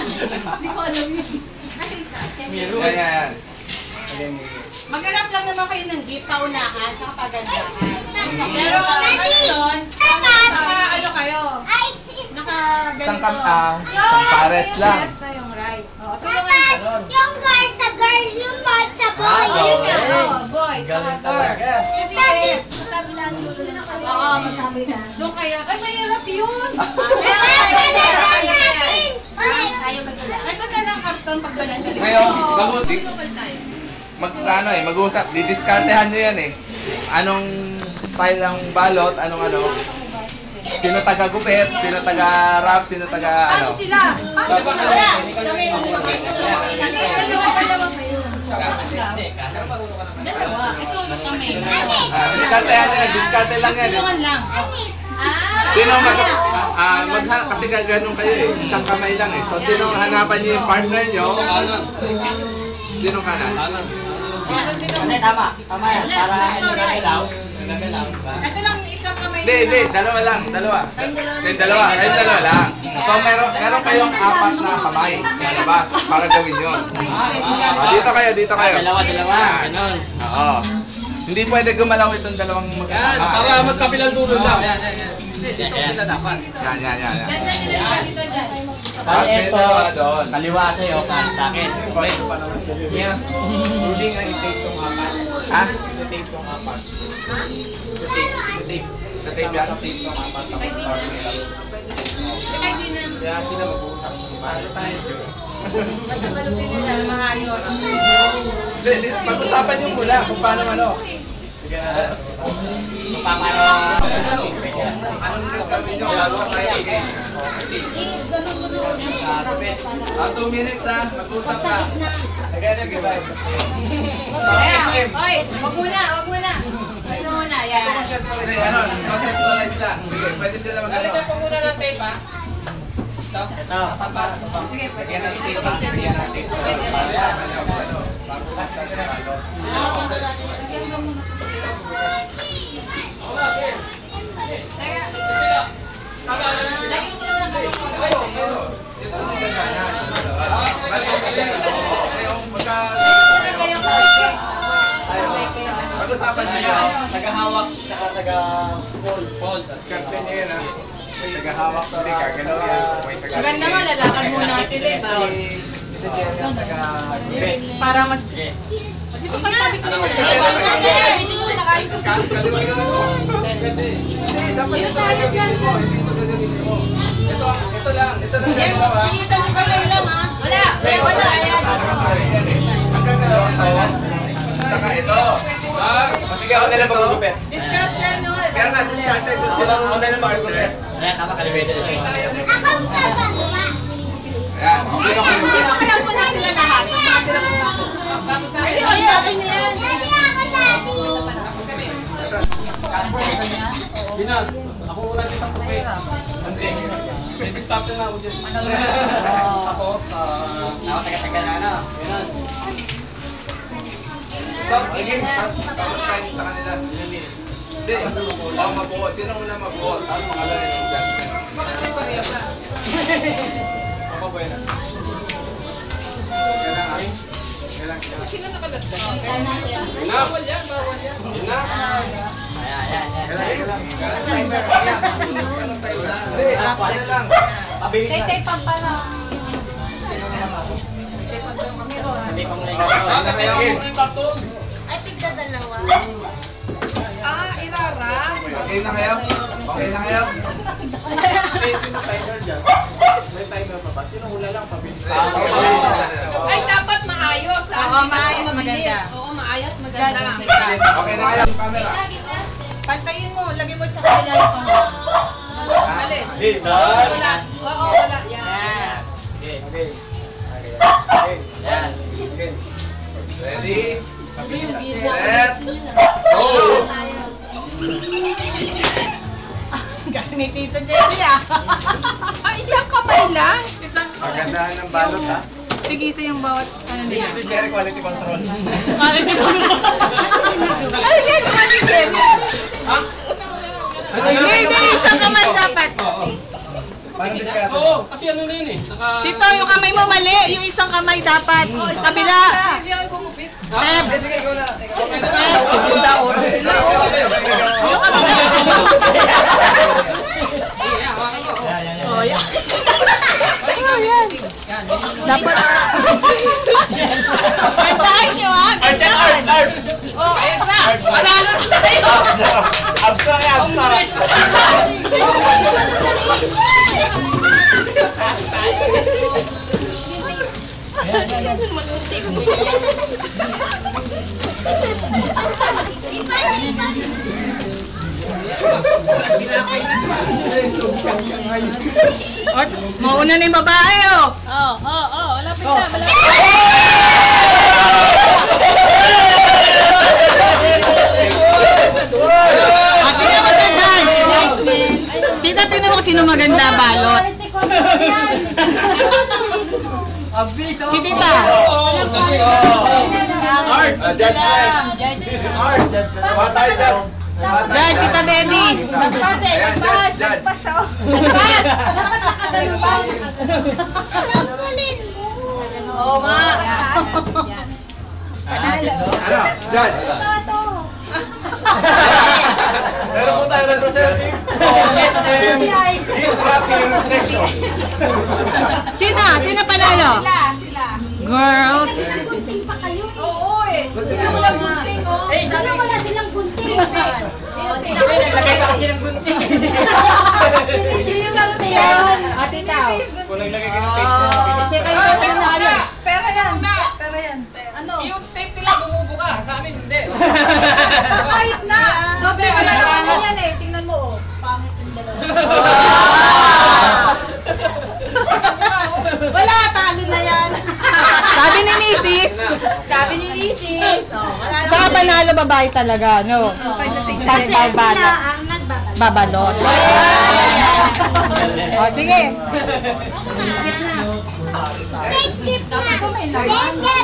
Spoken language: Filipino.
Hindi ko alam yun. Nasa isa. Yan. Maghanap lang naman kayo ng gift, kaunahan, sa kapagandahan. Pero ngayon, ano kayo? Isang pares lang. Sa yung right. Tulungan ko. Yung girl sa girl, yung boy sa boy. Ayun nga, boy, sa girl. Magkabilang dulo na kami. Oo, magkabilang. Doon kayo. Ay, mahirap yun. Ito na lang karton pag balandarin. Ngayon, mag-usap, didiskartehan nyo yan eh. Anong style ng balot, anong ano. Sino taga-gupit, sino taga-rap, sino taga ano. Paano sila? Paano sila? Dalawa. Ito kami. Diskartehan nyo, diskarte lang yan. Tulungan lang. Sino kasi ganun kayo eh, isang kamay lang eh. So sino hanapan niyo yung partner niyo? Sino kanan? Tama yan. Para hindi na Ito lang isang kamay. Hindi, dalawa lang. Kayong dalawa lang. So meron kayong apat na kamay na labas para gawin yun. Dito kayo. Dalawa. Ganun. Oo. Hindi pwede gumalaw itong dalawang magkasama. Para magkabilang dulo lang. Dito sila dapat. Yan. Dito. Tapos may dalawa doon. Kaliwa sa'yo, sa akin. Yeah. Hindi nga i-take tong apat. Ha? I-take tong apat. I-take. Sa tape yan? I-take tong apat. Tapos start nila. Kaya sila mag-uusap. Paano tayo? Basta balutin nila, maayos. Hindi, pag-usapan yung mula kung paano ano. Sige na. Papamano. Anong gagawin nyo bago tayo mag-game? 2 minutes ha, mag-usap ka. Oy, wag muna. Ano muna, yan. Ano, conceptualize lang. Sige, pwede sila mag-ano. Lalisan po muna ng tape ha. Ito. Sige, Lagyan ng tape ha. Lagyan ng tape. Pag-usapan nyo yan. Tagahawak, taga-fold. Kapten niya yan ha. Tagahawak, sorry ka. Ganun yan. Maganda nga, lalakad muna sila. Ito dyan yung taga-gupit. Para mas... Dito pa yung Kaliwa yun. Hindi, dapat ito lang gagawin mo. Hindi ito gagawin mo. Ito lang dalawa. Pilitan mo kamay lang, ha? Wala. Ayan. Hanggang dalawa to. Saka ito. Sige ako nila mag-gupit. Discard yan, no? Kaya nga, discarded ko sila Ako nila mag-gupit. Ayan, tama kaliwa dito. Ayan. Kaya muna sila lahat. Ay, sabi niya yan. Binag, ako wala din sa gupit. Hindi, stop na ako dyan. Tapos, Ako taga-taga na ano. Ganun. So, again, tapos kayo sa kanila. Hindi. Mabuo. Sino muna mabuo? Tapos pangalan yung judgment. ako ba yan? Sino nakalagdag? Bawal yan. Ayan. Hindi, ano lang. Tay, pampala. Hindi pa muna Ano kayo? Ay, tigda dalawa. Irara. Okay na kayo? Sino timer dyan? May timer pa ba? Sino hula lang? Pabilis. Ay, dapat maayos. Oo, maayos, maganda. Oo, maayos, maganda. Okay na kayo? Camera. Pantayin mo, lagay mo sa kanila ito. Alin? Wala. Oo, wala. Yan. Okay. Yan. Ready? Set. Go! Galing ni Tito Jerry ah. Ay, isang kamay lang. Pagandahan ng balot ha. Tigisa yung bawat ano nila. Ito Jerry, quality control. Ano yan? Naman ni Jerry. Ha? Hindi, isang kamay dapat. Parang diskarte. Oo, kasi ano na yun eh. Tito, yung kamay mo mali. Yung isang kamay dapat. Kabila. Hindi ako gumupit. Seb. Sige, ikaw na. Ubus na oras nila. Yung kabila. Oh, yan. Oh, yan. Dapat. Gandahan nyo, ha? Gandahan. Oh, ayun na. Panalo na tayo. Abs na, abs na. Mauna na yung babae, oh. Malapit na, malapit. Tingnan mo sa judge. Tita, tingnan mo kung sino maganda balot. Si Tita. Art! Judge lang! Art! Kuha tayo, Judge! Judge, Tita Betty. Ayan, Judge, Judge! Tanggalin mo. Oo nga. Ano? Judge! Meron po tayo representative. Section. Sino panalo? Sila. Girls. Gunting pa kayo. Oo eh. Sila walang gunting, oh. Sila wala silang gunting. Naglagay ka kasi ng gunting. Sino lang yan? Ate Tao. Kung naglagay ka ng face Check kayo mask. na ano. Pera yan. Pera yan. Ano? Yung tape nila bumubuka, sa amin hindi. Kahit na. Doble wala naman yan eh. Tingnan mo oh. Pangit yung dalawa. Wala, talo na yan. Sabi ni Mrs. Tsaka panalo babae talaga, no? Pag balot. ang nagbabalot. Babalot. O, sige. Skip na. Skip na.